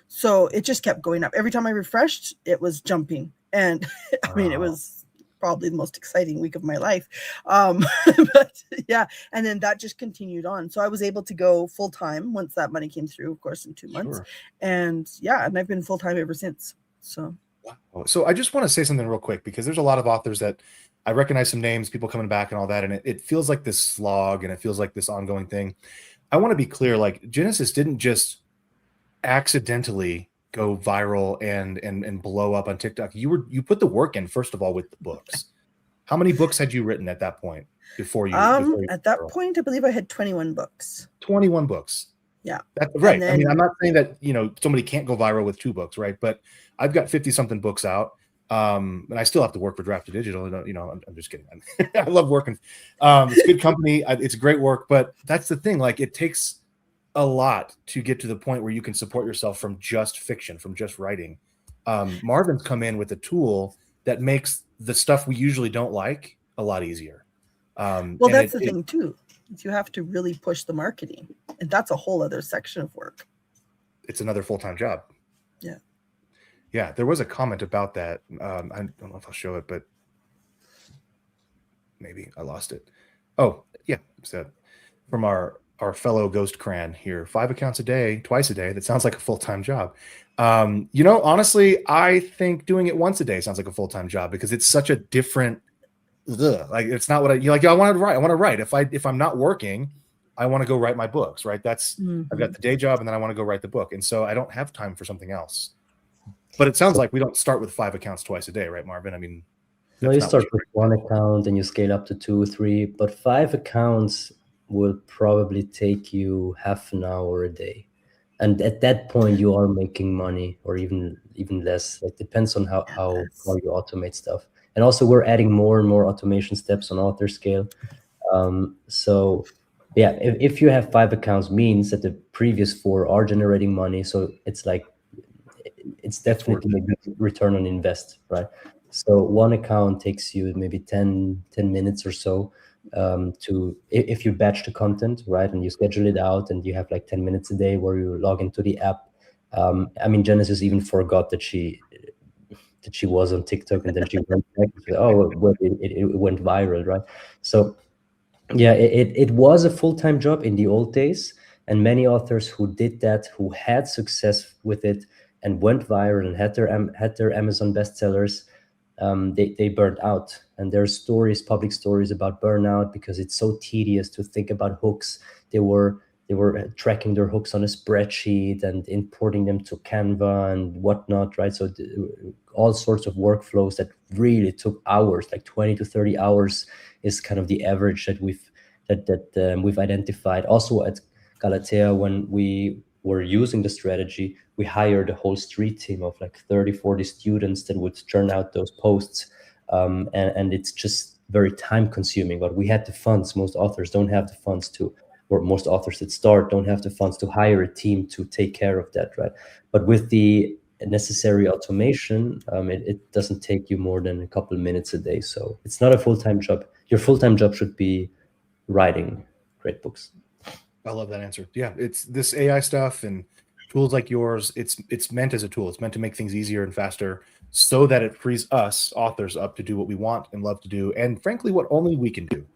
so it just kept going up. Every time I refreshed, it was jumping, and I mean, it was probably the most exciting week of my life. But yeah, and then that just continued on. So I was able to go full time once that money came through, of course, in 2 months. Sure. And yeah, and I've been full time ever since. So. Wow. So I just want to say something real quick, because there's a lot of authors that I recognize some names, people coming back and all that. And it feels like this slog, and it feels like this ongoing thing. I want to be clear, like, Genesis didn't just accidentally go viral and blow up on TikTok. You put the work in, first of all, with the books. How many books had you written at that point before you? At that point, I believe I had 21 books. 21 books. Yeah. That's right. Then, I mean, I'm not saying that, somebody can't go viral with 2 books, right? But I've got 50 something books out. And I still have to work for Drafted Digital. I'm just kidding. I love working. It's a good company. It's great work, but that's the thing. Like, it takes a lot to get to the point where you can support yourself from just fiction, from just writing. Marvin's come in with a tool that makes the stuff we usually don't like a lot easier. Well, that's the thing too. You have to really push the marketing, and that's a whole other section of work. It's another full-time job. Yeah. Yeah, there was a comment about that. I don't know if I'll show it, but maybe I lost it. Oh, yeah. So from our fellow Ghost Cran here, 5 accounts a day, twice a day. That sounds like a full-time job. Honestly, I think doing it once a day sounds like a full-time job because it's such a different, like it's not what I want to write. I want to write. If I'm not working, I want to go write my books, right? That's I've got the day job and then I want to go write the book. And so I don't have time for something else. But it sounds like we don't start with 5 accounts twice a day, right, Marvin? I mean, no, you start with 1 account and you scale up to 2, 3, but 5 accounts will probably take you half an hour a day. And at that point you are making money, or even less. It depends on how you automate stuff. And also we're adding more and more automation steps on AuthorScale. So yeah, if you have 5 accounts, means that the previous 4 are generating money. So it's like, it's definitely a good return on invest, right? So 1 account takes you maybe 10 minutes or so to, if you batch the content, right, and you schedule it out and you have like 10 minutes a day where you log into the app. I mean, Genesis even forgot that she was on TikTok, and then she went back and said, oh, well, it went viral, right? So yeah, it was a full-time job in the old days, and many authors who did that, who had success with it and went viral and had their Amazon bestsellers, they burned out. And there's public stories about burnout because it's so tedious to think about hooks. They were tracking their hooks on a spreadsheet and importing them to Canva and whatnot, right? So all sorts of workflows that really took hours, like 20 to 30 hours is kind of the average that we've identified. Also at Galatea, when we were using the strategy, we hired a whole street team of like 30, 40 students that would churn out those posts. And it's just very time consuming, but we had the funds. Most authors don't have the funds or most authors that start don't have the funds to hire a team to take care of that, right? But with the necessary automation, it doesn't take you more than a couple minutes a day. So it's not a full-time job. Your full-time job should be writing great books. I love that answer. Yeah, it's this AI stuff and tools like yours. It's meant as a tool. It's meant to make things easier and faster so that it frees us authors up to do what we want and love to do. And frankly, what only we can do.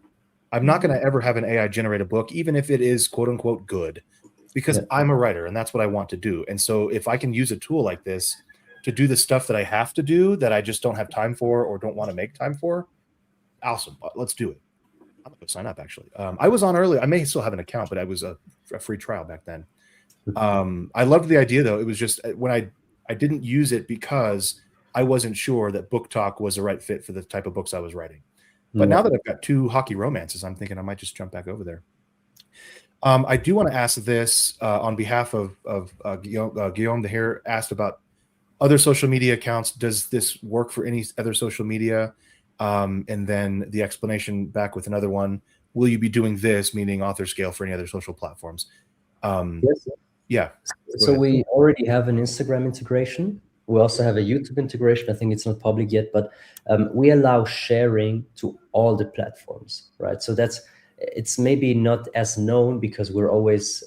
I'm not going to ever have an AI generate a book, even if it is quote unquote good, because I'm a writer and that's what I want to do. And so if I can use a tool like this to do the stuff that I have to do that I just don't have time for or don't want to make time for, awesome. Let's do it. I'm going to sign up, actually. I was on earlier. I may still have an account, but I was a free trial back then. I loved the idea, though. It was just when I didn't use it because I wasn't sure that Book Talk was the right fit for the type of books I was writing. But now that I've got 2 hockey romances, I'm thinking I might just jump back over there. I do want to ask this on behalf of Guillaume. The Hair asked about other social media accounts. Does this work for any other social media? And then the explanation back with another one. Will you be doing this, meaning AuthorScale, for any other social platforms? Yes. Yeah. So we already have an Instagram integration. We also have a YouTube integration. I think it's not public yet, but we allow sharing to all the platforms, right? So it's maybe not as known because we're always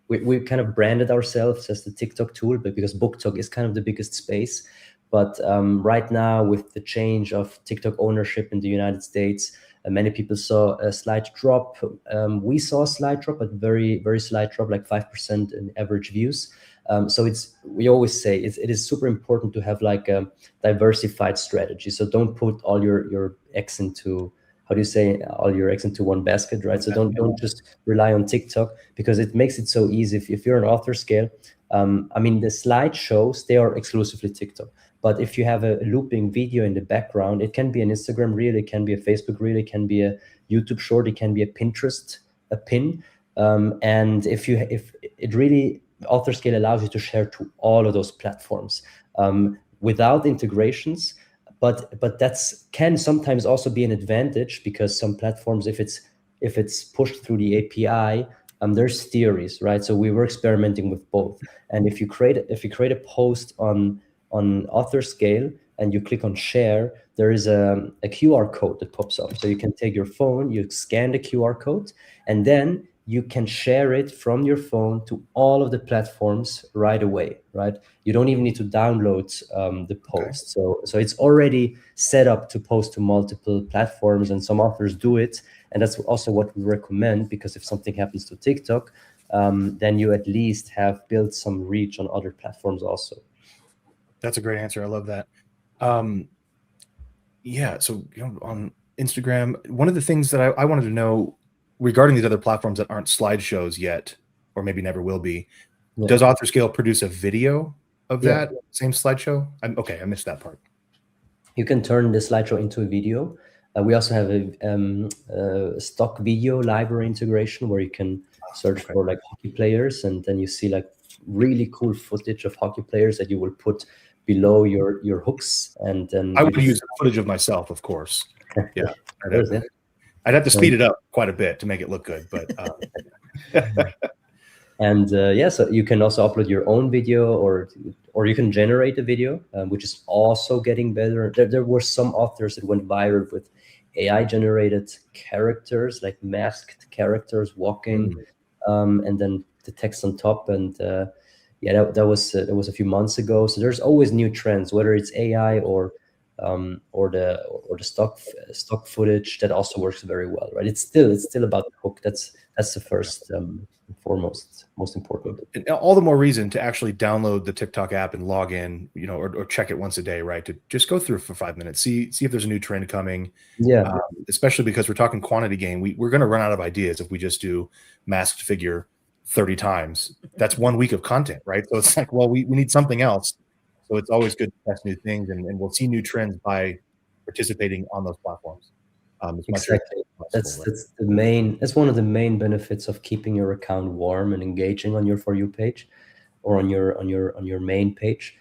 we kind of branded ourselves as the TikTok tool, but because BookTok is kind of the biggest space. But right now, with the change of TikTok ownership in the United States, many people saw a slight drop. We saw a slight drop, but very, very slight drop, like 5% in average views. So we always say it is super important to have like a diversified strategy. So don't put all your eggs into, how do you say, all your eggs into one basket, right? So don't just rely on TikTok, because it makes it so easy. If you're an AuthorScale, I mean, the slideshows, they are exclusively TikTok. But if you have a looping video in the background, it can be an Instagram reel, it can be a Facebook reel, it can be a YouTube short, it can be a Pinterest, a pin. And if it really, AuthorScale allows you to share to all of those platforms without integrations. But that's can sometimes also be an advantage, because some platforms, if it's pushed through the API, there's theories, right? So we were experimenting with both. And if you create a post on AuthorScale, and you click on share, there is a QR code that pops up. So you can take your phone, you scan the QR code, and then you can share it from your phone to all of the platforms right away, right? You don't even need to download the post. So it's already set up to post to multiple platforms, and some authors do it. And that's also what we recommend, because if something happens to TikTok, then you at least have built some reach on other platforms also. That's a great answer. I love that. Yeah, so on Instagram, one of the things that I wanted to know regarding these other platforms that aren't slideshows yet, or maybe never will be, does AuthorScale produce a video of that same slideshow? I missed that part. You can turn the slideshow into a video. We also have a stock video library integration where you can search for like hockey players, and then you see like really cool footage of hockey players that you will put below your hooks, and then I would use footage of myself, of course. Yeah, I'd have to speed it up quite a bit to make it look good, but and so you can also upload your own video, or you can generate a video, which is also getting better. There were some authors that went viral with AI generated characters, like masked characters walking, and then the text on top, and that was a few months ago. So there's always new trends, whether it's AI or the stock footage, that also works very well, right? It's still about the hook. That's the first foremost, most important. And all the more reason to actually download the TikTok app and log in, or check it once a day, right? To just go through for 5 minutes, see if there's a new trend coming. Yeah. Especially because we're talking quantity game. We're going to run out of ideas if we just do masked figure 30 times. That's 1 week of content, right? So it's like, well, we need something else. So it's always good to test new things, and we'll see new trends by participating on those platforms. Exactly. That's one of the main benefits of keeping your account warm and engaging on your For You page, or on your main page,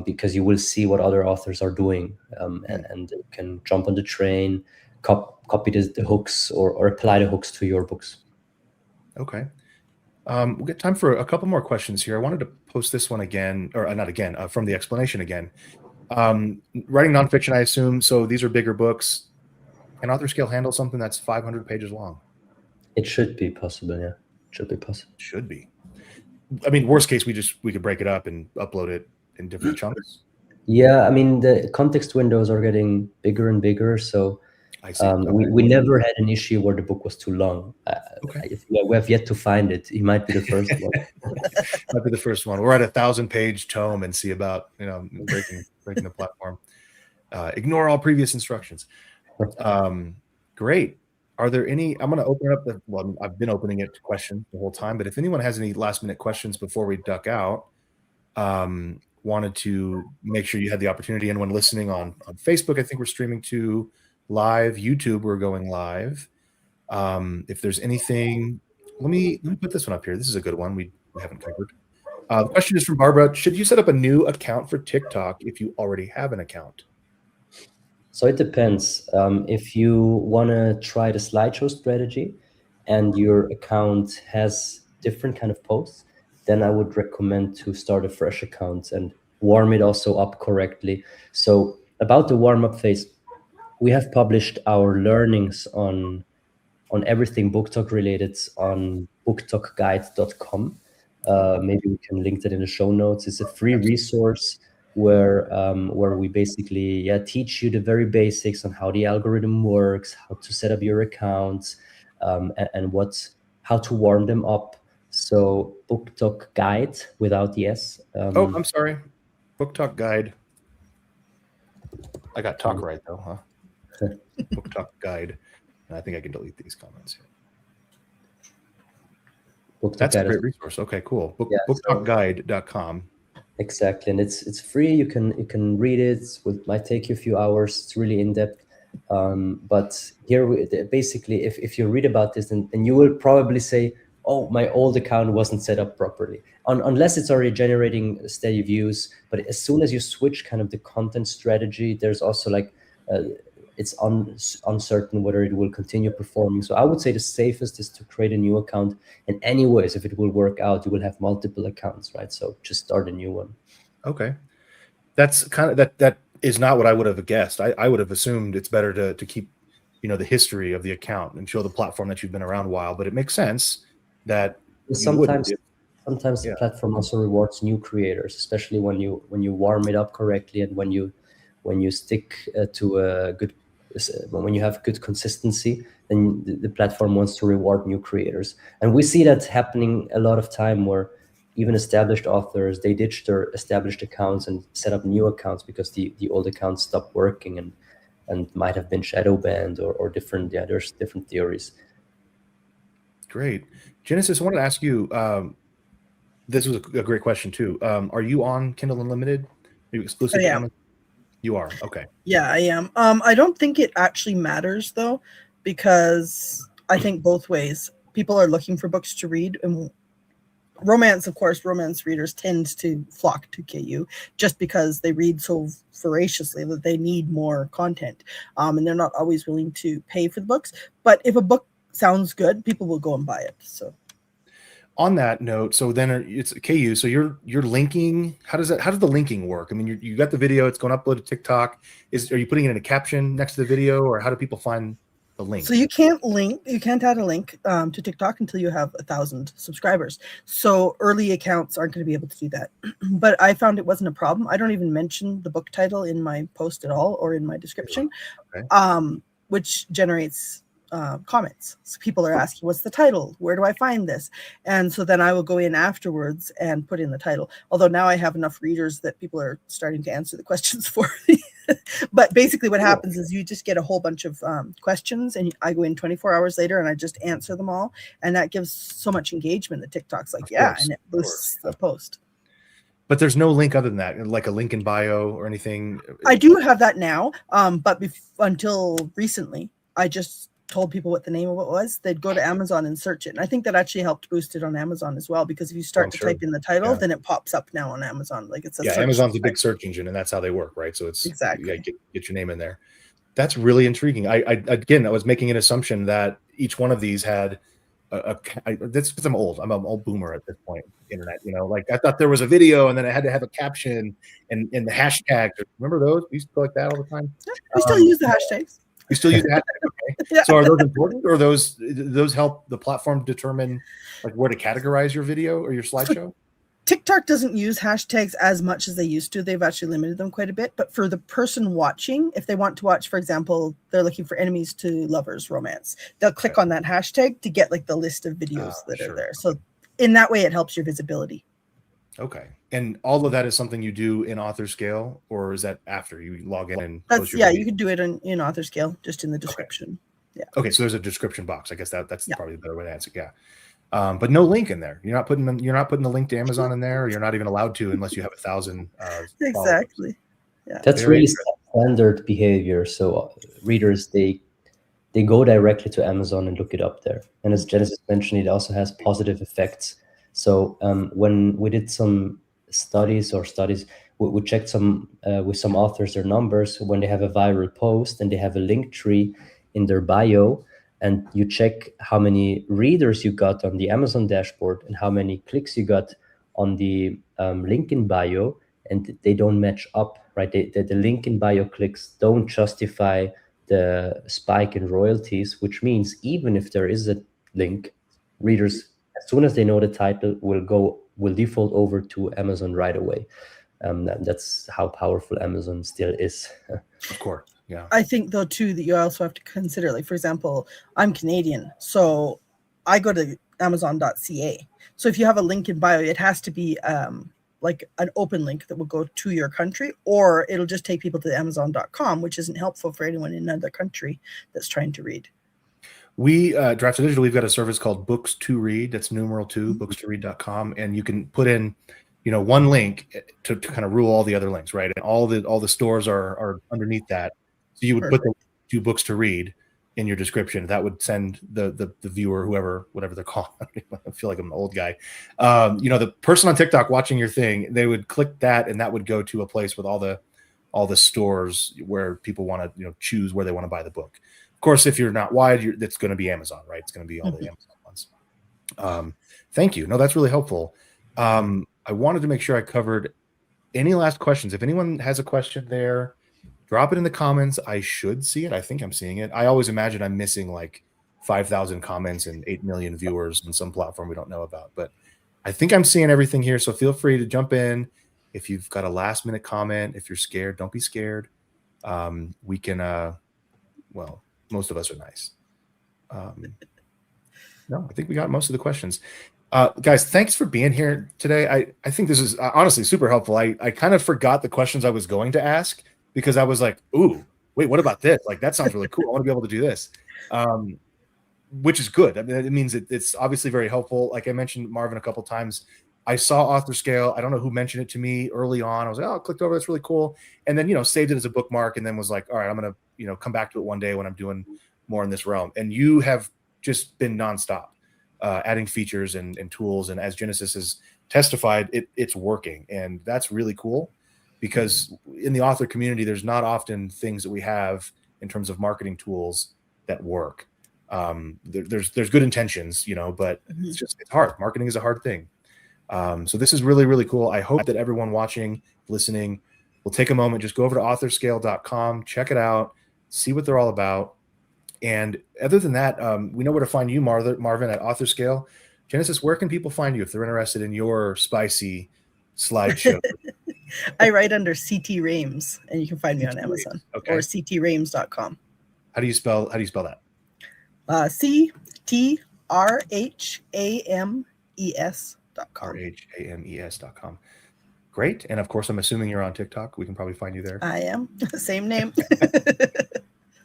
because you will see what other authors are doing, and you can jump on the train, copy the hooks, or apply the hooks to your books. Okay. We'll get time for a couple more questions here. I wanted to post this one again, or not again, from the explanation again. Writing nonfiction, I assume. So these are bigger books. Can AuthorScale handle something that's 500 pages long? It should be possible, yeah. It should be possible. Should be. I mean, worst case, we could break it up and upload it in different chunks. Yeah, I mean, the context windows are getting bigger and bigger, so I see. We never had an issue where the book was too long. We have yet to find it. He might be the first one. Might be the first one. We're at 1,000-page tome and see about breaking the platform. Ignore all previous instructions. Great. Are there any? I'm going to open up I've been opening it to questions the whole time, but if anyone has any last-minute questions before we duck out, wanted to make sure you had the opportunity. Anyone listening on Facebook, I think we're streaming to live. YouTube, we're going live. If there's anything, let me put this one up here. This is a good one we haven't covered. The question is from Barbara. Should you set up a new account for TikTok if you already have an account? So it depends. If you want to try the slideshow strategy and your account has different kind of posts, then I would recommend to start a fresh account and warm it also up correctly. So about the warm-up phase, we have published our learnings on everything BookTok related on booktalkguide.com. Maybe we can link that in the show notes. It's a free resource where we basically teach you the very basics on how the algorithm works, how to set up your accounts, and how to warm them up. So BookTok Guide without the S. I'm sorry. BookTok Guide. I got talk right though, huh? BookTok Guide. And I think I can delete these comments here. That's a great resource. Okay, cool. Booktalkguide.com. Exactly, and it's free. You can read it. It might take you a few hours. It's really in depth. But here, basically, if you read about this, and you will probably say, "Oh, my old account wasn't set up properly," unless it's already generating steady views. But as soon as you switch kind of the content strategy, there's also like it's uncertain whether it will continue performing. So I would say the safest is to create a new account. And anyways, if it will work out, you will have multiple accounts, right? So just start a new one. Okay. That's kind of that is not what I would have guessed. I would have assumed it's better to keep, the history of the account and show the platform that you've been around a while, but it makes sense that you wouldn't. Sometimes the Yeah. platform also rewards new creators, especially when you warm it up correctly, and when you stick to a good, when you have good consistency, then the platform wants to reward new creators. And we see that happening a lot of time, where even established authors, they ditch their established accounts and set up new accounts because the old accounts stopped working and might have been shadow banned or different. Yeah, there's different theories. Great. Genesis, I wanted to ask you, this was a great question too. Are you on Kindle Unlimited? Are you exclusive to Amazon? You are. Okay. Yeah, I am. I don't think it actually matters though, because I think both ways people are looking for books to read, and romance readers tend to flock to KU just because they read so voraciously that they need more content, and they're not always willing to pay for the books. But if a book sounds good, people will go and buy it. So on that note, so then it's KU. So you're linking. How does the linking work? I mean, you got the video, it's going to upload to TikTok. Are you putting it in a caption next to the video, or how do people find the link? So you can't add a link to TikTok until you have 1,000 subscribers. So early accounts aren't going to be able to do that. But I found it wasn't a problem. I don't even mention the book title in my post at all or in my description, which generates comments. So people are asking, what's the title? Where do I find this? And so then I will go in afterwards and put in the title. Although now I have enough readers that people are starting to answer the questions for me. But basically what happens is you just get a whole bunch of questions, and I go in 24 hours later and I just answer them all. And that gives so much engagement that TikTok's like, and it boosts the post. But there's no link other than that, like a link in bio or anything? I do have that now, but until recently, I just told people what the name of it was. They'd go to Amazon and search it. And I think that actually helped boost it on Amazon as well, because if you start to type in the title, then it pops up now on Amazon. Like it's Amazon's a big search engine, and that's how they work, right? So it's exactly get your name in there. That's really intriguing. I was making an assumption that each one of these had that's because I'm old. I'm an old boomer at this point. Internet, like I thought there was a video and then I had to have a caption and the hashtags. Remember those? We used to go like that all the time. Yeah, we still use the hashtags. You still use the hashtag, okay? Yeah. So are those important, or those help the platform determine like where to categorize your video or your slideshow? TikTok doesn't use hashtags as much as they used to. They've actually limited them quite a bit. But for the person watching, if they want to watch, for example, they're looking for enemies to lovers romance, they'll click on that hashtag to get like the list of videos that are there. So in that way, it helps your visibility. Okay. And all of that is something you do in AuthorScale, or is that after you log in and post your video? You could do it in AuthorScale, just in the description. Okay. Yeah. Okay. So there's a description box. I guess that's probably the better way to answer. Yeah. But no link in there. You're not putting the link to Amazon in there. Or you're not even allowed to unless you have 1,000. Exactly. Yeah. That's really standard behavior. So readers, they go directly to Amazon and look it up there. And as Genesis mentioned, it also has positive effects. So when we did some studies, we checked some with some authors their numbers when they have a viral post and they have a link tree in their bio, and you check how many readers you got on the Amazon dashboard and how many clicks you got on the link in bio, and they don't match up, right? The link in bio clicks don't justify the spike in royalties, which means even if there is a link, readers, as soon as they know the title, will default over to Amazon right away. That's how powerful Amazon still is. Of course, yeah. I think though too that you also have to consider, like for example, I'm Canadian, so I go to Amazon.ca. So if you have a link in bio, it has to be like an open link that will go to your country, or it'll just take people to Amazon.com, which isn't helpful for anyone in another country that's trying to read. We Drafted Digital, we've got a service called Books to Read. That's numeral 2, books2read.com, and you can put in, one link to kind of rule all the other links, right? And all the stores are underneath that. So you would put the 2 books to read in your description. That would send the viewer, whatever they're called. I feel like I'm an old guy. The person on TikTok watching your thing, they would click that, and that would go to a place with all the stores where people want to choose where they want to buy the book. Of course, if you're not wide, it's going to be Amazon, right? It's going to be all the Amazon ones. Thank you. No, that's really helpful. I wanted to make sure I covered any last questions. If anyone has a question there, drop it in the comments. I should see it. I think I'm seeing it. I always imagine I'm missing like 5,000 comments and 8 million viewers on some platform we don't know about, but I think I'm seeing everything here. So feel free to jump in. If you've got a last minute comment, if you're scared, don't be scared. We can, well, most of us are nice. No, I think we got most of the questions. Guys, thanks for being here today. I think this is honestly super helpful. I kind of forgot the questions I was going to ask because I was like, ooh, wait, what about this? Like, that sounds really cool. I want to be able to do this, which is good. I mean, it means it's obviously very helpful. Like I mentioned Marvin a couple of times. I saw AuthorScale. I don't know who mentioned it to me early on. I was like, oh, I clicked over. That's really cool. And then, saved it as a bookmark and then was like, all right, I'm going to, come back to it one day when I'm doing more in this realm. And you have just been nonstop, adding features and tools. And as Genesis has testified, it's working. And that's really cool because in the author community, there's not often things that we have in terms of marketing tools that work. There's good intentions, but it's hard. Marketing is a hard thing. So this is really, really cool. I hope that everyone watching, listening, will take a moment, just go over to AuthorScale.com, check it out, see what they're all about. And other than that, we know where to find you, Marvin, at AuthorScale. Genesis, where can people find you if they're interested in your spicy slideshow? I write under CT Rames, and you can find me on Amazon or ctrames.com. How do you spell that? CTRHAMES.com. RHAMES.com. Great. And of course, I'm assuming you're on TikTok. We can probably find you there. I am. Same name.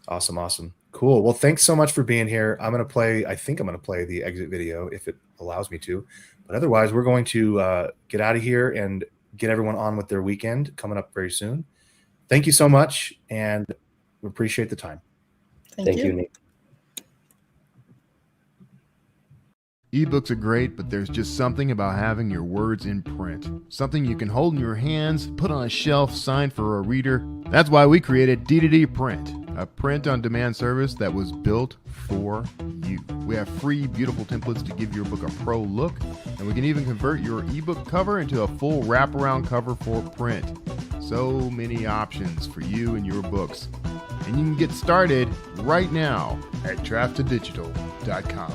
Awesome. Cool. Well, thanks so much for being here. I think I'm going to play the exit video if it allows me to. But otherwise, we're going to get out of here and get everyone on with their weekend coming up very soon. Thank you so much. And we appreciate the time. Thank you, Nick. Ebooks are great, but there's just something about having your words in print. Something you can hold in your hands, put on a shelf, sign for a reader. That's why we created D2D Print, a print-on-demand service that was built for you. We have free, beautiful templates to give your book a pro look, and we can even convert your ebook cover into a full wraparound cover for print. So many options for you and your books. And you can get started right now at draftedigital.com.